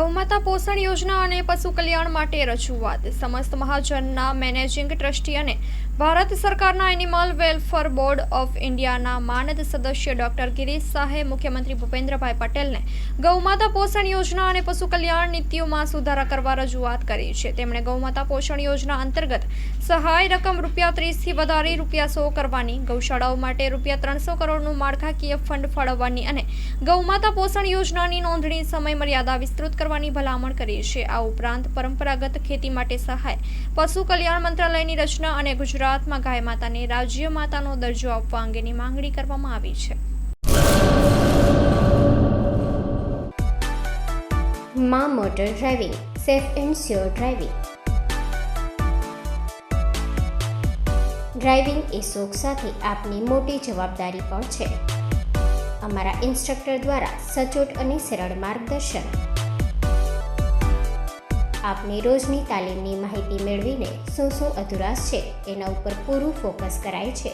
ગૌમાતા પોષણ યોજના અને પશુ કલ્યાણ માટે રજૂઆત. સમસ્ત મહાજનના મેનેજિંગ ટ્રસ્ટી અને ભારત સરકારના એનિમલ વેલફેર બોર્ડ ઓફ ઇન્ડિયાના માનદ સદસ્ય ડોક્ટર ગિરીશ શાહે મુખ્યમંત્રી ભૂપેન્દ્રભાઈ પટેલને ગૌમાતા પોષણ યોજના અને પશુ કલ્યાણ નીતિઓમાં સુધારા કરવા રજૂઆત કરી છે. તેમણે ગૌમાતા પોષણ યોજના અંતર્ગત સહાય રકમ ₹30 થી વધારી ₹100 કરવાની, ગૌશાળાઓ માટે ₹300 કરોડનું માળખાકીય ફંડ ફાળવવાની અને ગૌમાતા પોષણ યોજનાની નોંધણી સમય મર્યાદા વિસ્તૃત કરવાની ભલામણ કરી છે. આ ઉપરાંત પરંપરાગત ખેતી માટે સહાય, પશુ કલ્યાણ મંત્રાલયની રચના અને ગુજરાતમાં ગાય માતાને રાજ્ય માતાનો દરજ્જો આપવા અંગેની માંગણી કરવામાં આવી છે. માં motor driving, safe and sure driving. Driving એ શોખ સાથે આપની મોટી જવાબદારી પણ છે. અમારા ઇન્સ્ટ્રક્ટર દ્વારા સચોટ અને સરળ માર્ગદર્શન. આપની રોજની તાલીમની માહિતી મેળવીને શું અધુરાશ છે એના ઉપર પૂરું ફોકસ કરાય છે.